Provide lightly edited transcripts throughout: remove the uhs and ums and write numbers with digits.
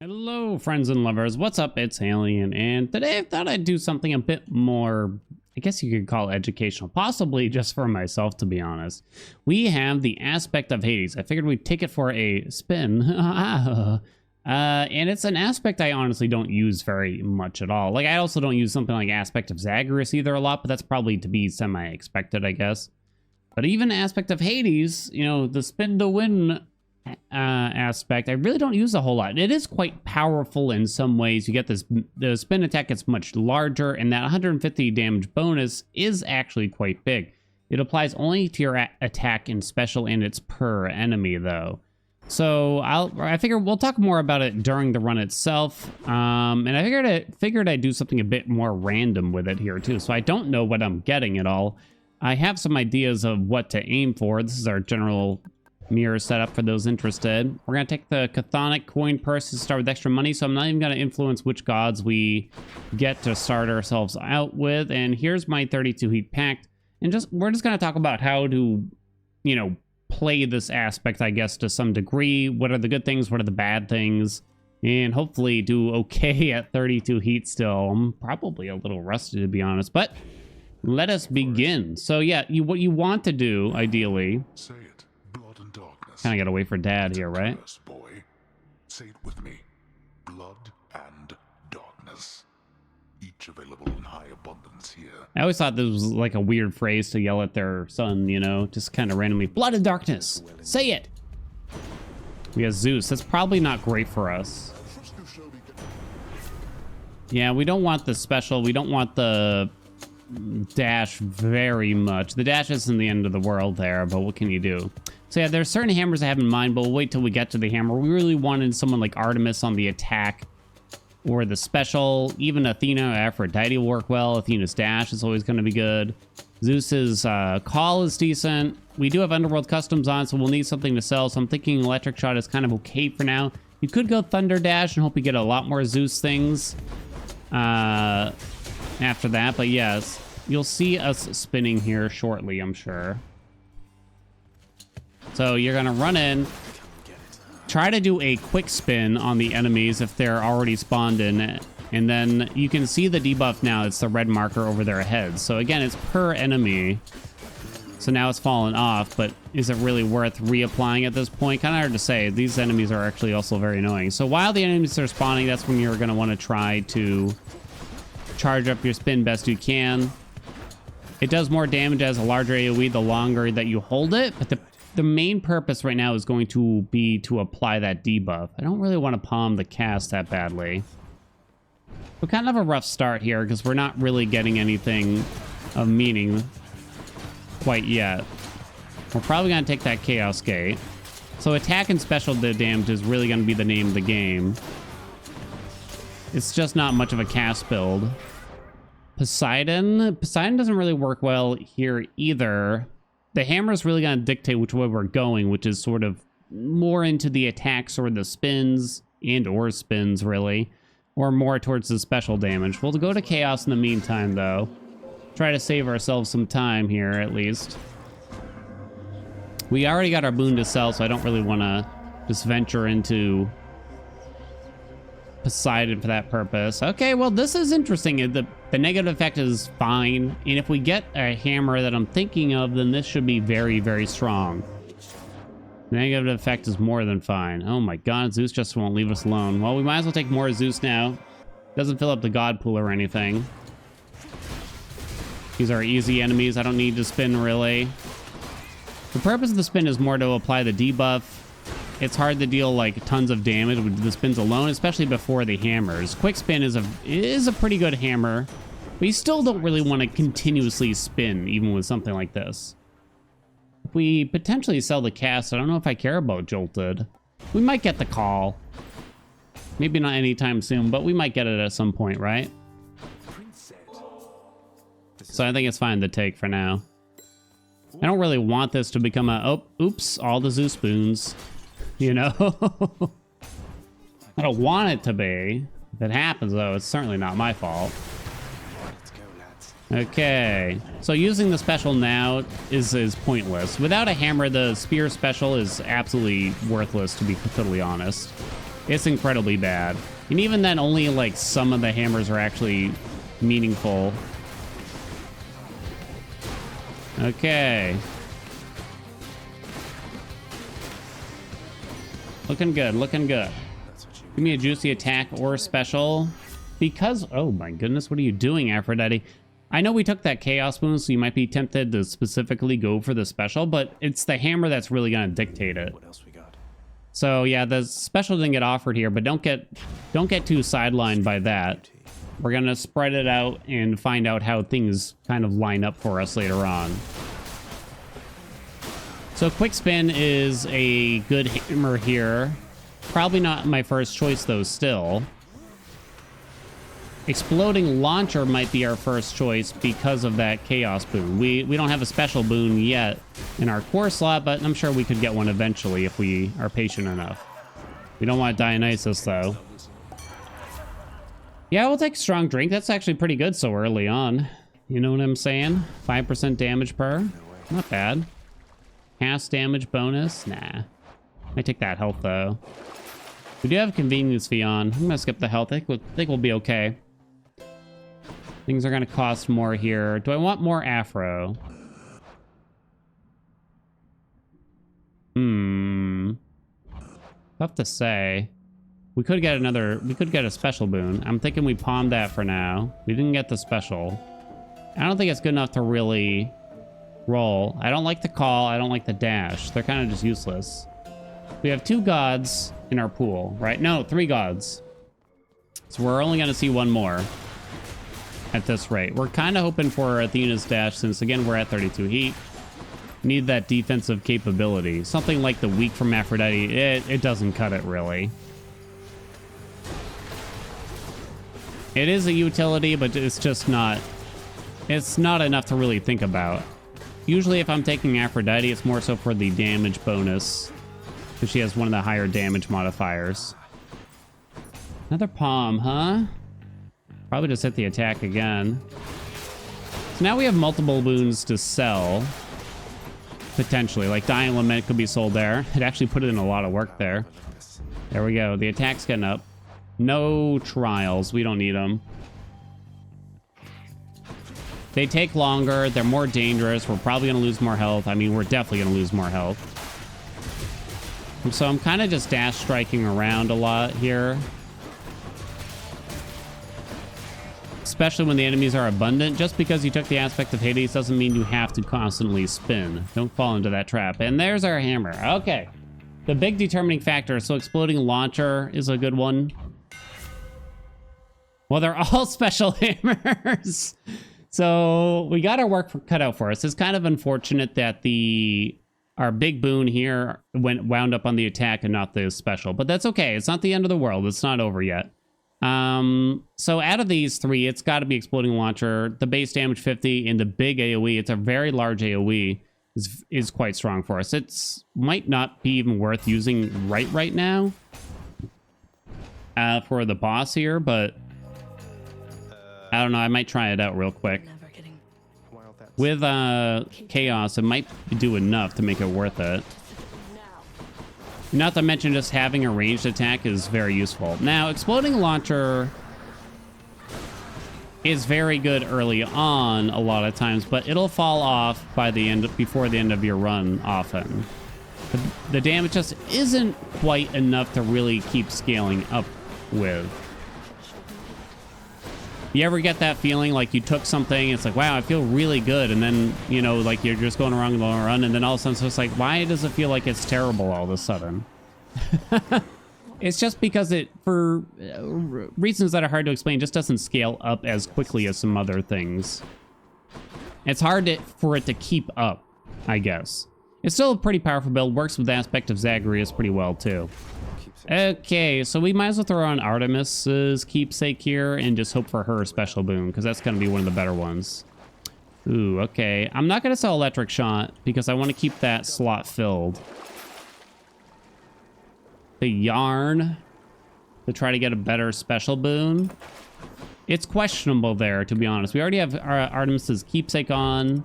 Hello, friends and lovers. What's up? It's Haelian, and today I thought I'd do something a bit more, I guess you could call educational, possibly just for myself, to be honest. We have the aspect of Hades. I figured we'd take it for a spin. And it's an aspect I honestly don't use very much at all. Like, I also don't use something like aspect of Zagreus either a lot, but that's probably to be semi-expected, I guess. But even aspect of Hades, you know, the spin to win aspect, I really don't use a whole lot. It is quite powerful in some ways. You get this, the spin attack gets much larger, and that 150 damage bonus is actually quite big. It applies only to your attack and special, and it's per enemy though. So I figure we'll talk more about it during the run itself. And I figured I'd do something a bit more random with it here too. So I don't know what I'm getting at all. I have some ideas of what to aim for. This is our general mirror setup for those interested. We're going to take the chthonic coin purse to start with extra money, so I'm not even going to influence which gods we get to start ourselves out with. And here's my 32 heat pact. And we're just going to talk about how to, you know, play this aspect, I guess, to some degree. What are the good things? What are the bad things? And hopefully do okay at 32 heat still. I'm probably a little rusty, to be honest, but let us begin. So yeah, what you want to do, ideally, say it. Blood and darkness. Kind of gotta wait for Dad here, right? Tartarus, boy. Say it with me. Blood and darkness. Each available in high abundance here. I always thought this was like a weird phrase to yell at their son, you know, just kind of randomly. Blood and darkness. Say it. We have Zeus. That's probably not great for us. Yeah, we don't want the special. We don't want the dash very much. The dash isn't the end of the world there, but what can you do? So yeah, there's certain hammers I have in mind, but we'll wait till we get to the hammer. We really wanted someone like Artemis on the attack or the special. Even Athena or Aphrodite will work well. Athena's dash is always going to be good. Zeus's call is decent. We do have Underworld Customs on, so we'll need something to sell. So I'm thinking Electric Shot is kind of okay for now. You could go Thunder Dash and hope we get a lot more Zeus things after that. But yes, you'll see us spinning here shortly, I'm sure. So you're going to run in, try to do a quick spin on the enemies if they're already spawned in, and then you can see the debuff now. It's the red marker over their heads. So again, it's per enemy. So now it's fallen off, but is it really worth reapplying at this point? Kind of hard to say. These enemies are actually also very annoying. So while the enemies are spawning, that's when you're going to want to try to charge up your spin best you can. It does more damage as a larger AoE the longer that you hold it, but the main purpose right now is going to be to apply that debuff. I don't really want to palm the cast that badly. We're kind of a rough start here because we're not really getting anything of meaning quite yet. We're probably going to take that Chaos Gate. So attack and special damage is really going to be the name of the game. It's just not much of a cast build. Poseidon doesn't really work well here either. The hammer is really going to dictate which way we're going, which is sort of more into the attacks or the spins or spins, really, or more towards the special damage. We'll go to Chaos in the meantime, though. Try to save ourselves some time here, at least. We already got our boon to sell, so I don't really want to just venture into Poseidon for that purpose. Okay, well, this is interesting. The negative effect is fine, and if we get a hammer that I'm thinking of, then this should be very, very strong. The negative effect is more than fine. Oh my god, Zeus just won't leave us alone. Well, we might as well take more Zeus now. Doesn't fill up the god pool or anything. These are easy enemies. I don't need to spin, really. The purpose of the spin is more to apply the debuff. It's hard to deal like tons of damage with the spins alone, especially before the hammers. Quick spin is a pretty good hammer, but you still don't really want to continuously spin, even with something like this. If we potentially sell the cast, I don't know if I care about Jolted. We might get the call. Maybe not anytime soon, but we might get it at some point, right? So I think it's fine to take for now. I don't really want this to become a, oh, oops, all the Zeus boons. You know? I don't want it to be. If it happens, though, it's certainly not my fault. Okay, so using the special now is pointless. Without a hammer, the spear special is absolutely worthless, to be totally honest. It's incredibly bad. And even then, only like some of the hammers are actually meaningful. Okay. Looking good, looking good. Give me a juicy attack or special. Because, oh my goodness, what are you doing, Aphrodite? I know we took that Chaos Boon, so you might be tempted to specifically go for the special, but it's the hammer that's really going to dictate it. What else we got? So yeah, the special didn't get offered here, but don't get too sidelined by that. We're going to spread it out and find out how things kind of line up for us later on. So quick spin is a good hammer here. Probably not my first choice though still. Exploding launcher might be our first choice because of that chaos boon. We don't have a special boon yet in our core slot, but I'm sure we could get one eventually if we are patient enough. We don't want Dionysus though. Yeah, we'll take a strong drink. That's actually pretty good so early on. You know what I'm saying? 5% damage per. Not bad. Cast damage bonus? Nah. I take that health though. We do have convenience fee on. I'm gonna skip the health. I think we'll be okay. Things are gonna cost more here. Do I want more Afro? Tough to say. We could get a special boon. I'm thinking we palmed that for now. We didn't get the special. I don't think it's good enough to really roll. I don't like the call. I don't like the dash. They're kind of just useless. We have 2 gods in our pool, right? No, 3 gods. So we're only going to see 1 more at this rate. We're kind of hoping for Athena's dash since, again, we're at 32 heat. Need that defensive capability. Something like the weak from Aphrodite, it doesn't cut it, really. It is a utility, but it's just not... It's not enough to really think about. Usually if I'm taking Aphrodite, it's more so for the damage bonus. Because she has one of the higher damage modifiers. Another palm, huh? Probably just hit the attack again. So now we have multiple boons to sell. Potentially. Like Dying Lament could be sold there. It actually put in a lot of work there. There we go. The attack's getting up. No trials. We don't need them. They take longer. They're more dangerous. We're probably going to lose more health. I mean, we're definitely going to lose more health. So I'm kind of just dash striking around a lot here. Especially when the enemies are abundant. Just because you took the aspect of Hades doesn't mean you have to constantly spin. Don't fall into that trap. And there's our hammer. Okay. The big determining factor. So exploding launcher is a good one. Well, they're all special hammers. So we got our work cut out for us. It's kind of unfortunate that our big boon here wound up on the attack and not the special. But that's okay. It's not the end of the world. It's not over yet. So out of these 3, it's got to be exploding launcher. The base damage 50 and the big AoE. It's a very large AoE. Is quite strong for us. It's might not be even worth using right now for the boss here, but I don't know. I might try it out real quick. With Chaos, it might do enough to make it worth it. Not to mention just having a ranged attack is very useful. Now, exploding launcher is very good early on a lot of times, but it'll fall off by the end, before the end of your run often. The damage just isn't quite enough to really keep scaling up with. You ever get that feeling like you took something, it's like, wow, I feel really good, and then, you know, like you're just going around the run, and then all of a sudden it's just like, why does it feel like it's terrible all of a sudden? It's just because it, for reasons that are hard to explain, just doesn't scale up as quickly as some other things. It's hard for it to keep up, I guess. It's still a pretty powerful build, works with the aspect of Zagreus pretty well too. Okay, so we might as well throw on Artemis's keepsake here and just hope for her special boon, because that's going to be one of the better ones. Ooh, okay. I'm not going to sell Electric Shot because I want to keep that slot filled. The Yarn to try to get a better special boon. It's questionable there, to be honest. We already have Artemis's keepsake on.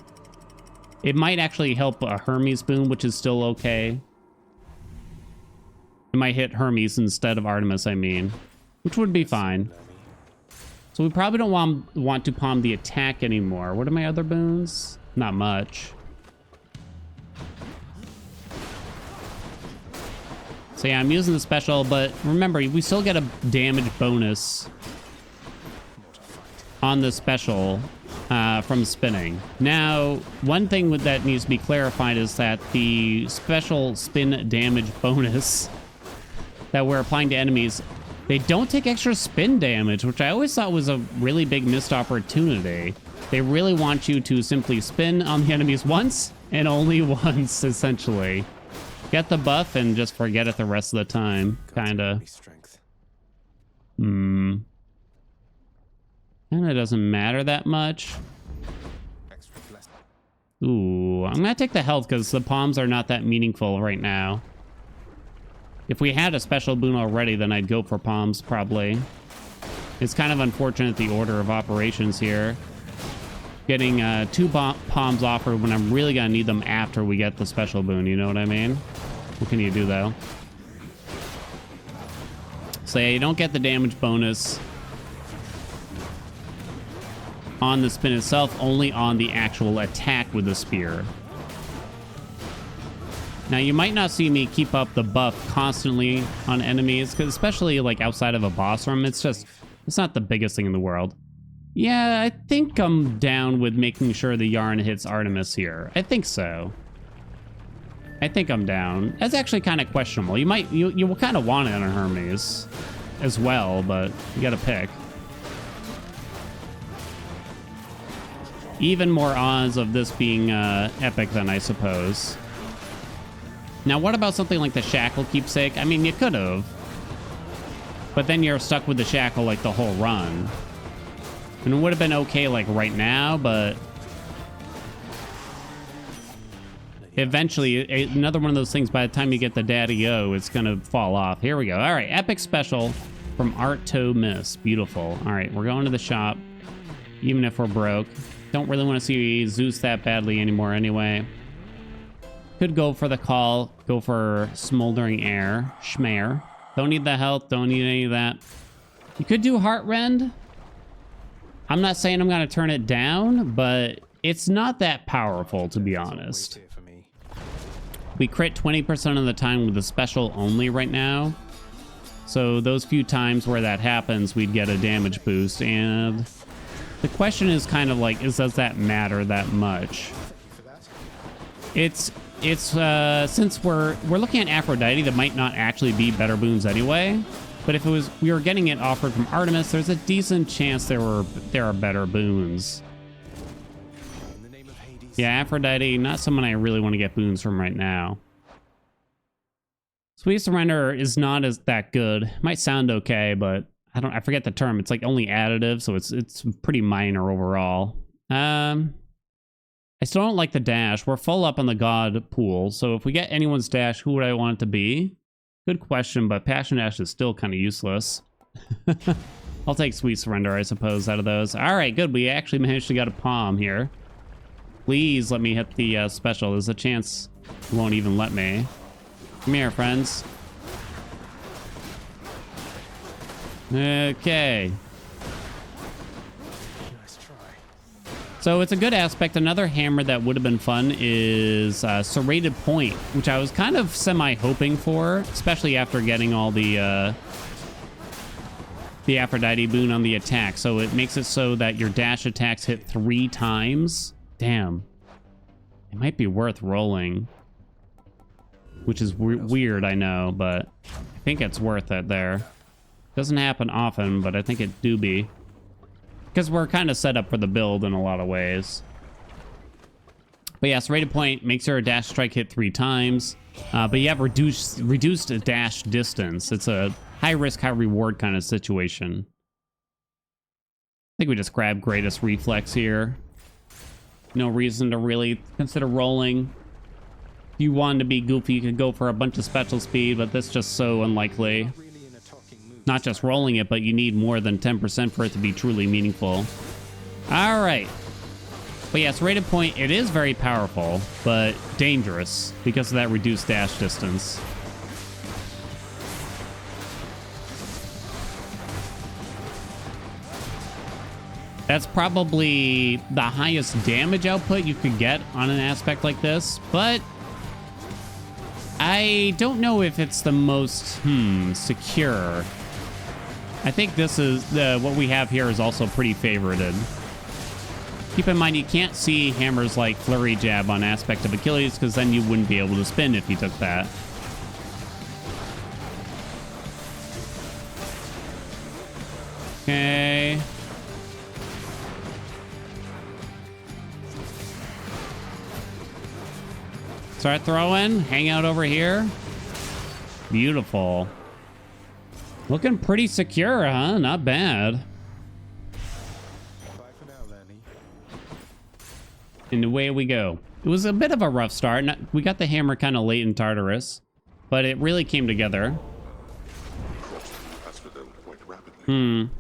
It might actually help a Hermes boon, which is still okay. It might hit Hermes instead of Artemis, I mean. Which would be fine. So we probably don't want to palm the attack anymore. What are my other boons? Not much. So yeah, I'm using the special, but remember, we still get a damage bonus on the special from spinning. Now, one thing that needs to be clarified is that the special spin damage bonus that we're applying to enemies, they don't take extra spin damage, which I always thought was a really big missed opportunity. They really want you to simply spin on the enemies once and only once, essentially. Get the buff and just forget it the rest of the time, kinda. Kinda doesn't matter that much. Ooh, I'm gonna take the health because the palms are not that meaningful right now. If we had a special boon already, then I'd go for palms, probably. It's kind of unfortunate, the order of operations here. Getting 2 palms offered when I'm really gonna need them after we get the special boon, you know what I mean? What can you do, though? So yeah, you don't get the damage bonus on the spin itself, only on the actual attack with the spear. Now, you might not see me keep up the buff constantly on enemies, because especially like outside of a boss room, it's not the biggest thing in the world. Yeah, I think I'm down with making sure the yarn hits Artemis here. I think so. I think I'm down. That's actually kind of questionable. You will kind of want it on a Hermes as well, but you gotta pick. Even more odds of this being epic then, I suppose. Now, what about something like the Shackle Keepsake? I mean, you could have. But then you're stuck with the Shackle like the whole run. And it would have been okay like right now, but eventually, another one of those things, by the time you get the Daddy-O, it's going to fall off. Here we go. All right, epic special from Art to Miss. Beautiful. All right, we're going to the shop, even if we're broke. Don't really want to see Zeus that badly anymore anyway. Could go for the call, go for Smoldering Air, Schmare. Don't need the health, don't need any of that. You could do Heart Rend. I'm not saying I'm going to turn it down, but it's not that powerful, to be honest. We crit 20% of the time with the special only right now. So those few times where that happens, we'd get a damage boost. And the question is kind of like, does that matter that much? It's since we're looking at Aphrodite, that might not actually be better boons anyway. But if we were getting it offered from Artemis, there's a decent chance there are better boons. Yeah, Aphrodite, not someone I really want to get boons from right now. Sweet Surrender is not that good. Might sound okay, but I forget the term. It's like only additive, so it's pretty minor overall. I still don't like the dash. We're full up on the god pool, so if we get anyone's dash, who would I want it to be? Good question, but Passion Dash is still kind of useless. I'll take Sweet Surrender, I suppose, out of those. All right, good. We actually managed to get a palm here. Please let me hit the special. There's a chance it won't even let me. Come here, friends. Okay. So it's a good aspect. Another hammer that would have been fun is Serrated Point, which I was kind of semi-hoping for, especially after getting all the Aphrodite boon on the attack. So it makes it so that your dash attacks hit 3 times. Damn. It might be worth rolling. Which is weird, I know, but I think it's worth it there. Doesn't happen often, but I think it do be. Because we're kind of set up for the build in a lot of ways. But yeah, Serrated Point makes your dash strike hit 3 times. But you have reduced dash distance. It's a high risk, high reward kind of situation. I think we just grab Greatest Reflex here. No reason to really consider rolling. If you wanted to be goofy, you could go for a bunch of special speed, but that's just so unlikely. Not just rolling it, but you need more than 10% for it to be truly meaningful. All right. But yeah, Serrated Point, it is very powerful, but dangerous because of that reduced dash distance. That's probably the highest damage output you could get on an aspect like this, but I don't know if it's the most, secure. I think this is, what we have here is also pretty favorited. Keep in mind, you can't see hammers like Flurry Jab on Aspect of Achilles, because then you wouldn't be able to spin if you took that. Okay. Start throwing. Hang out over here. Beautiful. Looking pretty secure, huh? Not bad. Bye for now, Lanny. And away we go. It was a bit of a rough start. We got the hammer kind of late in Tartarus, but it really came together. Asphodel quite rapidly.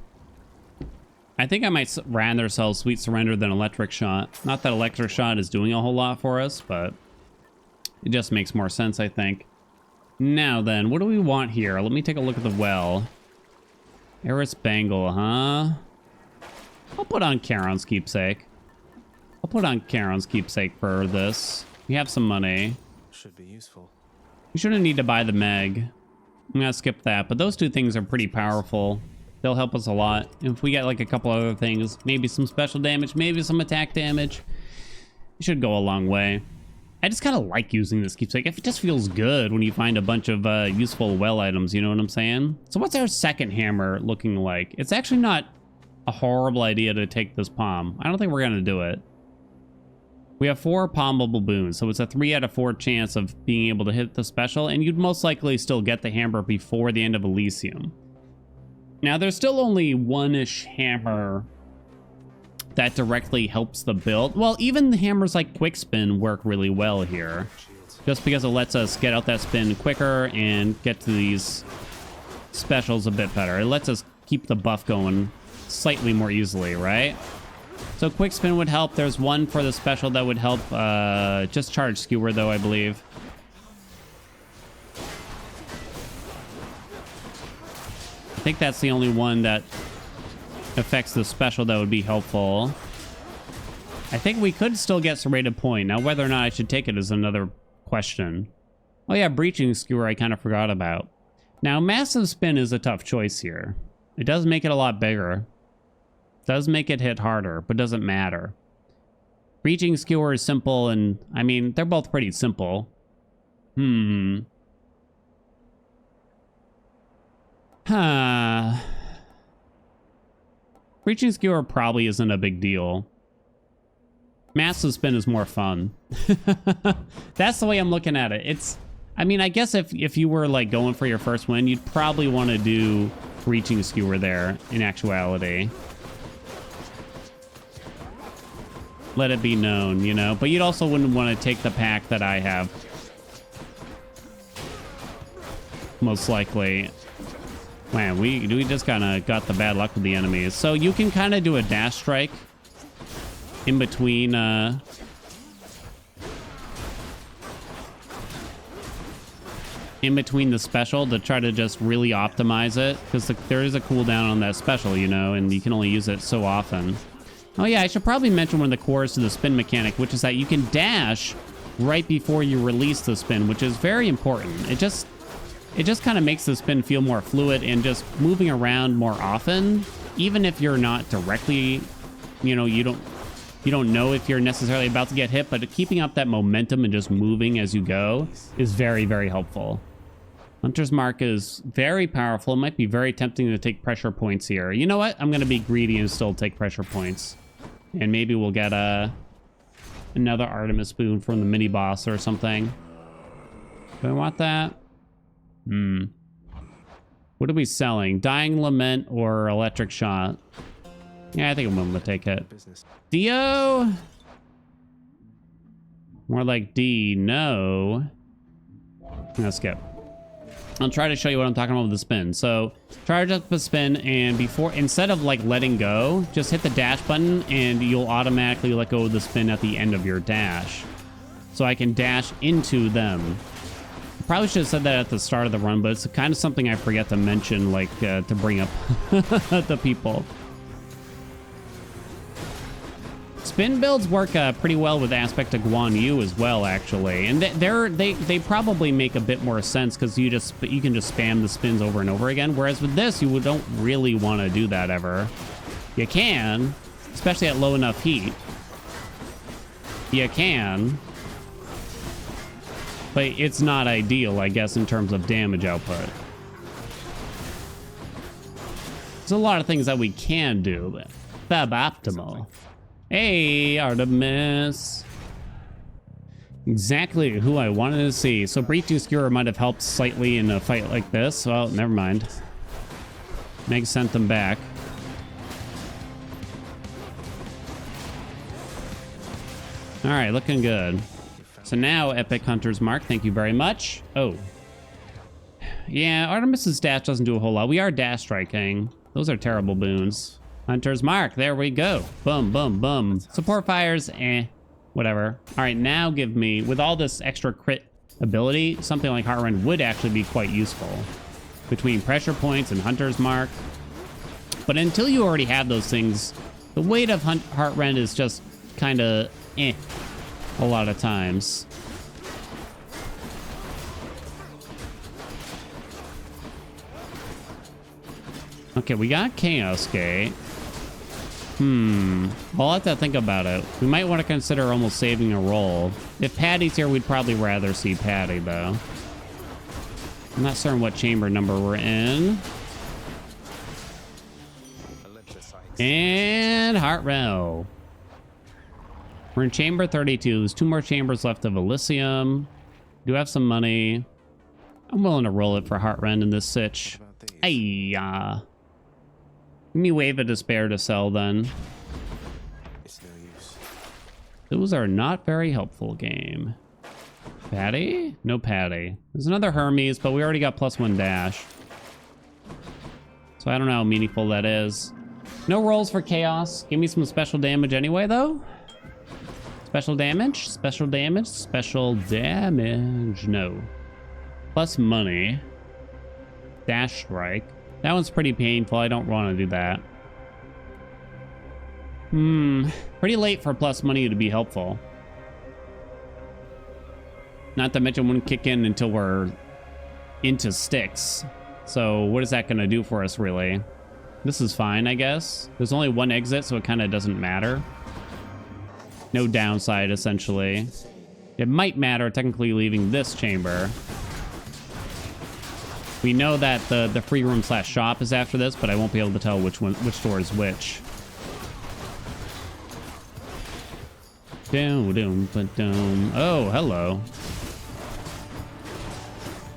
I think I might rather sell Sweet Surrender than Electric Shot. Not that Electric Shot is doing a whole lot for us, but it just makes more sense, I think. Now then, what do we want here? Let me take a look at the well. Eris Bangle, huh? I'll put on Charon's Keepsake. I'll put on Charon's Keepsake for this. We have some money. Should be useful. We shouldn't need to buy the Meg. I'm gonna skip that, but those two things are pretty powerful. They'll help us a lot. If we get like a couple other things, maybe some special damage, maybe some attack damage, it should go a long way. I just kind of like using this keepsake. It just feels good when you find a bunch of useful well items, you know what I'm saying? So what's our second hammer looking like? It's actually not a horrible idea to take this palm. I don't think we're gonna do it. We have 4 palmable boons, so it's a 3 out of 4 chance of being able to hit the special, and you'd most likely still get the hammer before the end of Elysium. Now, there's still only one-ish hammer that directly helps the build. Well, even the hammers like Quick Spin work really well here, just because it lets us get out that spin quicker and get to these specials a bit better. It lets us keep the buff going slightly more easily, right? So Quick Spin would help. There's one for the special that would help just charge Skewer, though, I believe. I think that's the only one that affects the special that would be helpful. I think we could still get Serrated Point. Now, whether or not I should take it is another question. Oh yeah, Breaching Skewer I kind of forgot about. Now, Massive Spin is a tough choice here. It does make it a lot bigger. Does make it hit harder, but doesn't matter. Breaching Skewer is simple, and I mean, they're both pretty simple. Breaching Skewer probably isn't a big deal. Massive Spin is more fun. That's the way I'm looking at it. I mean, I guess if you were like going for your first win, you'd probably want to do Breaching Skewer there in actuality. Let it be known, you know? But you'd also wouldn't want to take the pack that I have. Most likely. Man, we just kind of got the bad luck with the enemies. So you can kind of do a dash strike in between the special to try to just really optimize it, because there is a cooldown on that special, you know, and you can only use it so often. Oh yeah, I should probably mention one of the cores to the spin mechanic, which is that you can dash right before you release the spin, which is very important. It just kind of makes the spin feel more fluid and just moving around more often, even if you're not directly, you know, you don't know if you're necessarily about to get hit, but keeping up that momentum and just moving as you go is very, very helpful. Hunter's Mark is very powerful. It might be very tempting to take pressure points here. You know what? I'm going to be greedy and still take pressure points. And maybe we'll get another Artemis Boon from the mini boss or something. Do I want that? What are we selling? Dying Lament or Electric Shot? Yeah, I think I'm willing to take it. Dio? More like D. No. I'm gonna skip. I'll try to show you what I'm talking about with the spin. So charge up the spin, and instead of like letting go, just hit the dash button and you'll automatically let go of the spin at the end of your dash. So I can dash into them. Probably should have said that at the start of the run, but it's kind of something I forget to mention, like to bring up the people. spin builds work pretty well with Aspect of Guan Yu as well, actually, and they probably make a bit more sense because you can just spam the spins over and over again. Whereas with this, you don't really want to do that ever. You can, especially at low enough heat. You can, but it's not ideal, I guess, in terms of damage output. There's a lot of things that we can do, but suboptimal. Hey, Artemis. Exactly who I wanted to see. So Breach Skewer might have helped slightly in a fight like this. Well, never mind. Meg sent them back. All right, looking good. So now, Epic Hunter's Mark, thank you very much. Oh. Yeah, Artemis's dash doesn't do a whole lot. We are dash striking. Those are terrible boons. Hunter's Mark, there we go. Boom, boom, boom. Support fires, whatever. All right, now give me, with all this extra crit ability, something like Heart Rend would actually be quite useful. Between pressure points and Hunter's Mark. But until you already have those things, the weight of Heart Rend is just kind of a lot of times. Okay, we got Chaos Gate. I'll have to think about it. We might want to consider almost saving a roll. If Patty's here, we'd probably rather see Patty, though. I'm not certain what chamber number we're in. And Heart Rend. We're in chamber 32. There's 2 more chambers left of Elysium. Do have some money. I'm willing to roll it for Heart Rend in this sitch. Ayya. Give me Wave of Despair to sell then. It's no use. Those are not very helpful, game. Patty? No Patty. There's another Hermes, but we already got +1 dash. So I don't know how meaningful that is. No rolls for Chaos. Give me some special damage anyway, though. Special damage? Special damage? Special damage. No. Plus money. Dash strike. That one's pretty painful. I don't want to do that. Pretty late for plus money to be helpful. Not to mention, wouldn't kick in until we're into Styx. So what is that going to do for us, really? This is fine, I guess. There's only 1 exit, so it kind of doesn't matter. No downside, essentially. It might matter technically leaving this chamber. We know that the free room / shop is after this, but I won't be able to tell which door is which. Oh, hello.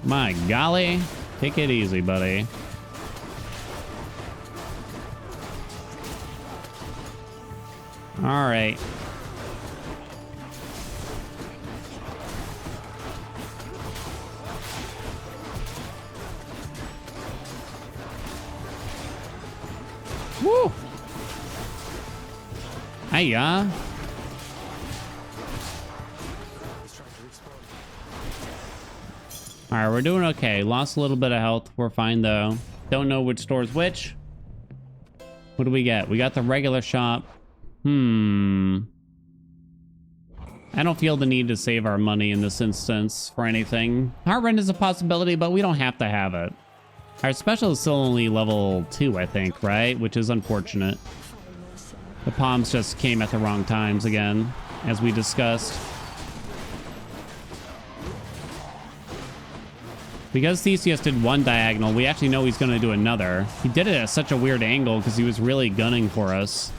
My golly. Take it easy, buddy. All right. Woo! Hiya. Alright, we're doing okay. Lost a little bit of health. We're fine, though. Don't know which store's which. What do we get? We got the regular shop. I don't feel the need to save our money in this instance for anything. Heart Rend is a possibility, but we don't have to have it. Our special is still only level 2, I think, right? Which is unfortunate. The palms just came at the wrong times again, as we discussed. Because Theseus did 1 diagonal, we actually know he's going to do another. He did it at such a weird angle because he was really gunning for us.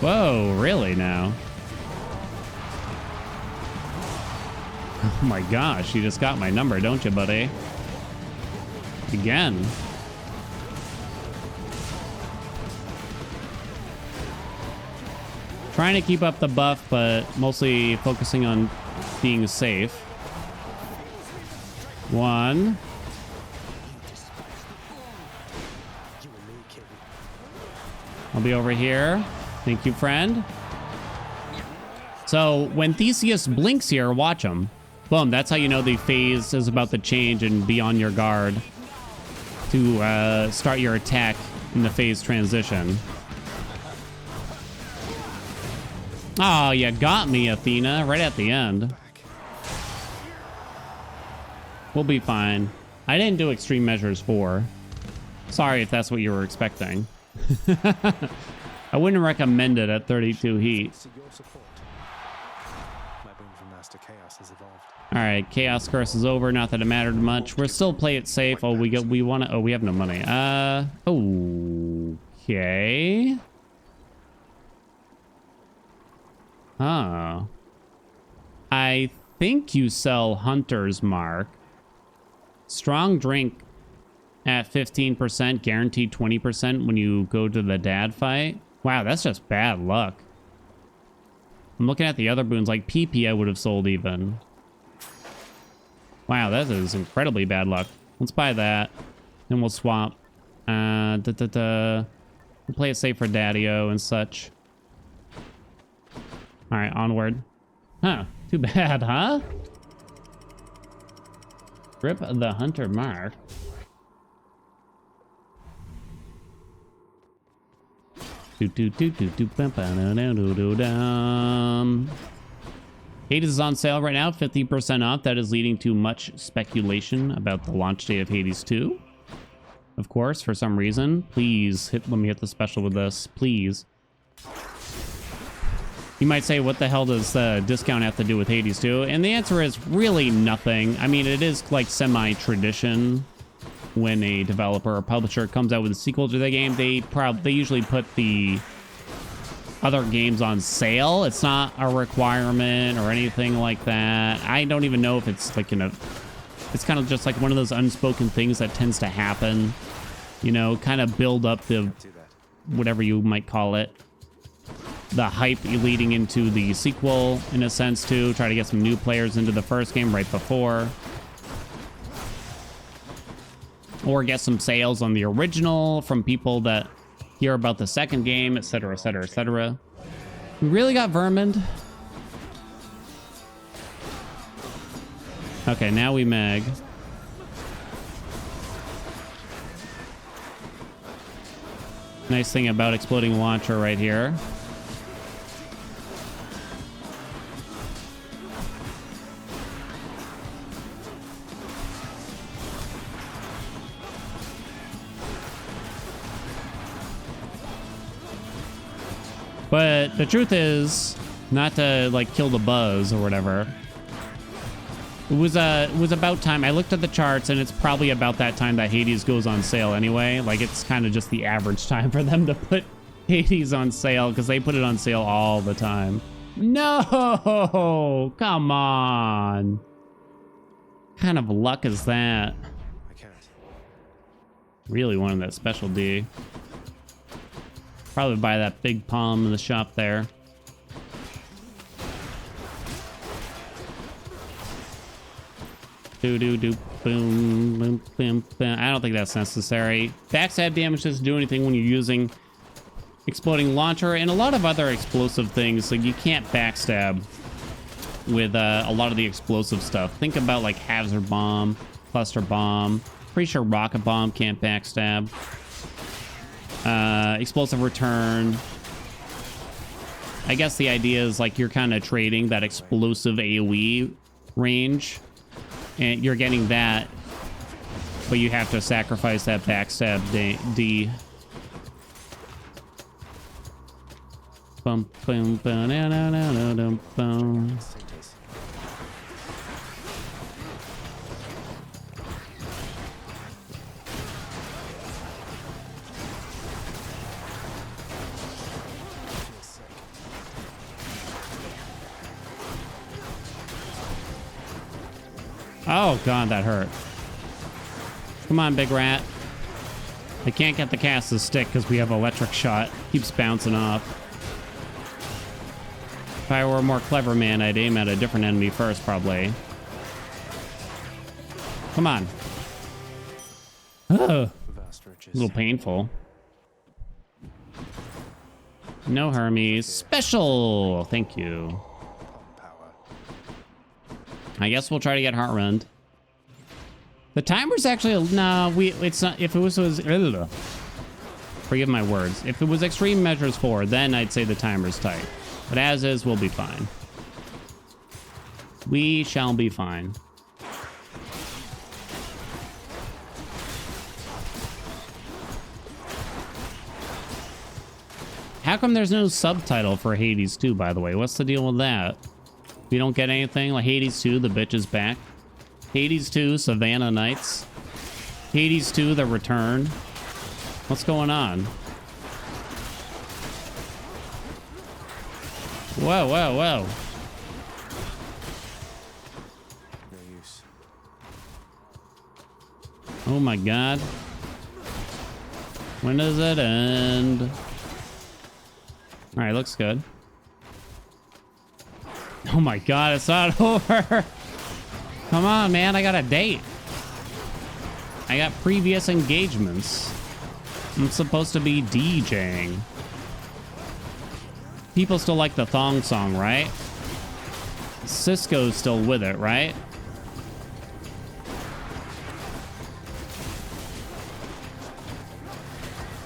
Whoa, really now? Oh my gosh, you just got my number, don't you, buddy? Again. Trying to keep up the buff, but mostly focusing on being safe. 1. I'll be over here. Thank you, friend. So when Theseus blinks here, watch him. Boom, that's how you know the phase is about to change and be on your guard to start your attack in the phase transition. Oh, you got me, Athena, right at the end. We'll be fine. I didn't do extreme measures 4. Sorry if that's what you were expecting. I wouldn't recommend it at 32 heat. All right, Chaos Curse is over. Not that it mattered much. We'll still play it safe. Oh, we want to. Oh, we have no money. Okay. Oh. I think you sell Hunter's Mark. Strong drink at 15%, guaranteed 20% when you go to the dad fight. Wow, that's just bad luck. I'm looking at the other boons, like PP I would have sold even. Wow, that is incredibly bad luck. Let's buy that. Then we'll swap. We'll play it safe for Daddy-O and such. Alright, onward. Huh, too bad, huh? Rip the Hunter Mark. Hades is on sale right now, 50% off. That is leading to much speculation about the launch day of Hades 2. Of course, for some reason. Please, let me hit the special with this. Please. You might say, what the hell does the discount have to do with Hades 2? And the answer is really nothing. I mean, it is like semi-tradition. When a developer or publisher comes out with a sequel to the game, they usually put the other games on sale. It's not a requirement or anything like that. I don't even know if it's like it's kind of just like one of those unspoken things that tends to happen. You know, kind of build up the whatever you might call it, the hype leading into the sequel in a sense too. Try to get some new players into the first game right before. Or get some sales on the original from people that hear about the second game, etc., etc., etc. We really got vermined. Okay, now we mag. Nice thing about exploding launcher right here. But the truth is, not to like kill the buzz or whatever. It was about time. I looked at the charts and it's probably about that time that Hades goes on sale anyway. Like it's kind of just the average time for them to put Hades on sale because they put it on sale all the time. No, come on. What kind of luck is that? I can't. Really wanted that special D. Probably buy that big palm in the shop there. Boom, boom, boom, boom. I don't think that's necessary. Backstab damage doesn't do anything when you're using exploding launcher and a lot of other explosive things. Like you can't backstab with a lot of the explosive stuff. Think about like hazard bomb, cluster bomb. Pretty sure rocket bomb can't backstab. Explosive return. I guess the idea is like you're kind of trading that explosive AoE range and you're getting that, but you have to sacrifice that backstab D. Bum, bum, bum, na, na, na, na, dum, bum. Oh god, that hurt. Come on, big rat. I can't get the cast to stick because we have electric shot. Keeps bouncing off. If I were a more clever man, I'd aim at a different enemy first, probably. Come on. Ugh. A little painful. No Hermes. Special! Thank you. I guess we'll try to get heart run. The timer's actually it's not. If it was forgive my words. If it was extreme measures 4, then I'd say the timer's tight. But as is, we'll be fine. We shall be fine. How come there's no subtitle for Hades 2, by the way? What's the deal with that? We don't get anything? Like Hades 2, the bitch is back. Hades 2, Savannah Nights. Hades 2, The Return. What's going on? Whoa, whoa, whoa. No use. Oh my god. When does it end? Alright, looks good. Oh my god, it's not over. Come on, man, I got a date. I got previous engagements. I'm supposed to be DJing. People still like the thong song, right? Cisco's still with it, right?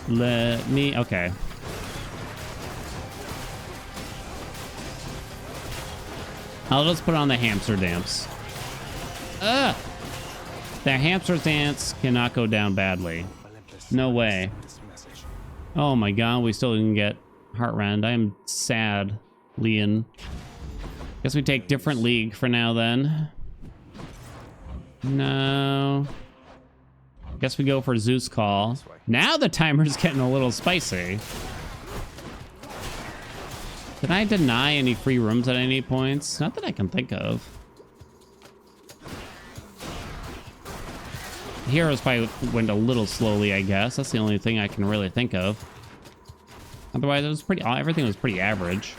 Let me... Okay. I'll just put on the hamster dance. Ugh! The hamster dance cannot go down badly. No way. Oh my god, we still didn't get Heartrend. I am sad, Leon. Guess we take different league for now then. No. Guess we go for Zeus Call. Now the timer's getting a little spicy. Did I deny any free rooms at any points? Not that I can think of. Heroes probably went a little slowly, I guess. That's the only thing I can really think of. Otherwise, it was pretty. Everything was pretty average.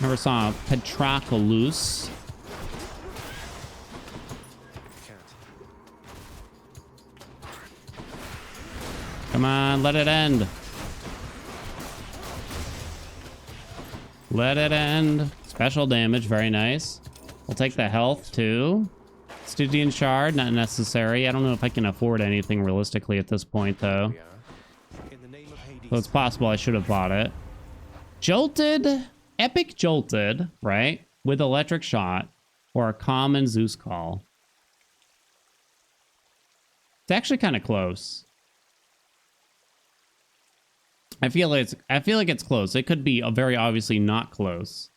Never saw Patroclus. Come on, let it end. Let it end. Special damage, very nice. We'll take the health too. Stygian Shard, not necessary. I don't know if I can afford anything realistically at this point though. So it's possible I should have bought it. Jolted, Epic Jolted, right? With Electric Shot or a common Zeus Call. It's actually kind of close. I feel like it's close. It could be a very obviously not close.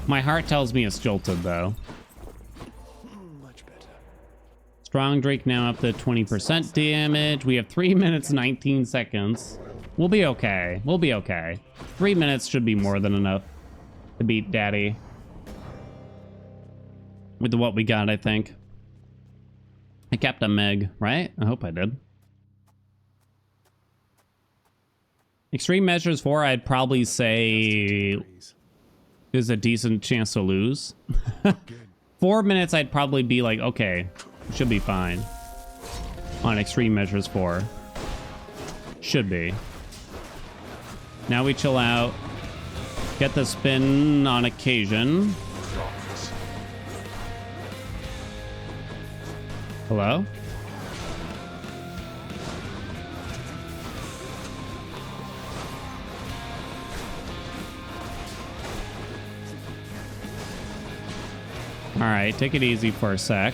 My heart tells me it's Jolted though. Much better. Strong Drake now up to 20% damage. We have 3 minutes 19 seconds. We'll be okay. We'll be okay. 3 minutes should be more than enough to beat Daddy. With what we got, I think. I kept a Meg, right? I hope I did. Extreme Measures 4, I'd probably say is a decent chance to lose. 4 minutes, I'd probably be like, okay, should be fine. On Extreme Measures 4. Should be. Now we chill out. Get the spin on occasion. Hello? Alright, take it easy for a sec.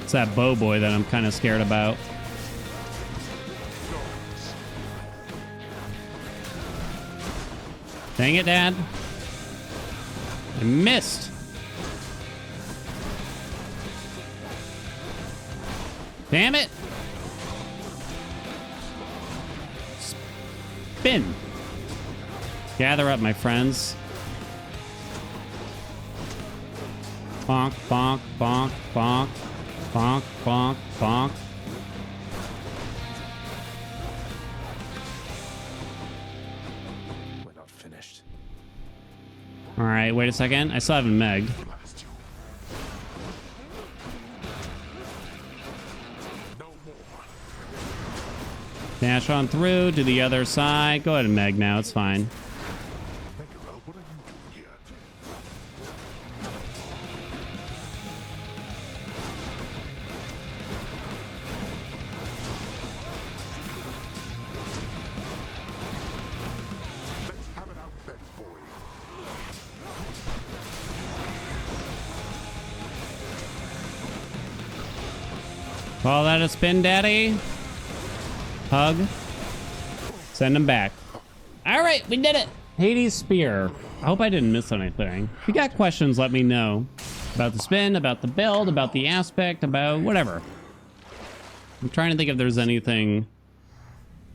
It's that bow boy that I'm kind of scared about. Dang it, Dad. I missed. Damn it. Spin. Gather up, my friends. Bonk, bonk, bonk, bonk, bonk, bonk, bonk. We're not finished. All right, wait a second. I still have a Meg. Dash on through to the other side. Go ahead and Meg now. It's fine. What are you doing here? Call that a spin, daddy. Hug. Send him back. All right, we did it. Hades Spear. I hope I didn't miss anything. If you got questions, let me know. About the spin, about the build, about the aspect, about whatever. I'm trying to think if there's anything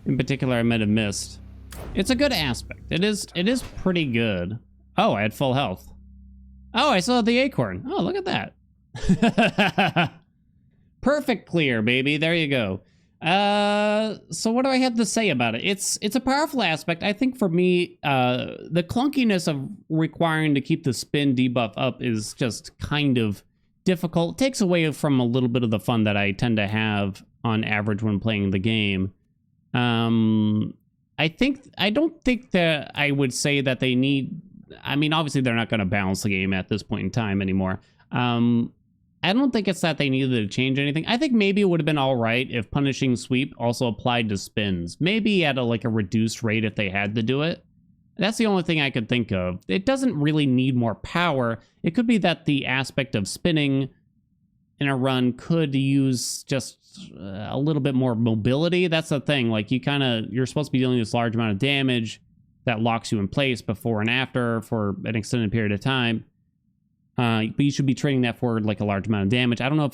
in particular I might have missed. It's a good aspect. It is pretty good. Oh, I had full health. Oh, I still have the acorn. Oh, look at that. Perfect clear, baby. There you go. So what do I have to say about it? It's a powerful aspect. I think for me, the clunkiness of requiring to keep the spin debuff up is just kind of difficult. It takes away from a little bit of the fun that I tend to have on average when playing the game. I don't think that I would say that they need, I mean, obviously they're not going to balance the game at this point in time anymore. I don't think it's that they needed to change anything. I think maybe it would have been all right if punishing sweep also applied to spins. Maybe at a reduced rate if they had to do it. That's the only thing I could think of. It doesn't really need more power. It could be that the aspect of spinning in a run could use just a little bit more mobility. That's the thing. Like you're supposed to be dealing with this large amount of damage that locks you in place before and after for an extended period of time. But you should be trading that for a large amount of damage. I don't know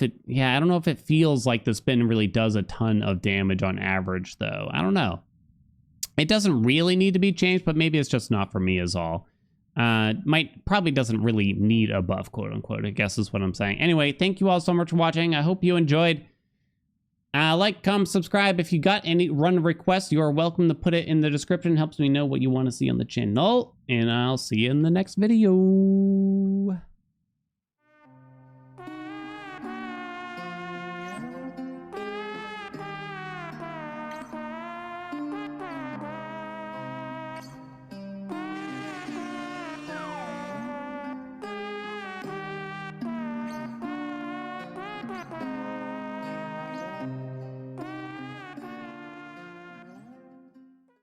if it feels like the spin really does a ton of damage on average, though. I don't know. It doesn't really need to be changed, but maybe it's just not for me is all. Probably doesn't really need a buff, quote unquote, I guess is what I'm saying. Anyway, thank you all so much for watching. I hope you enjoyed. Like, comment, subscribe. If you got any run requests, you are welcome to put it in the description. Helps me know what you want to see on the channel. And I'll see you in the next video.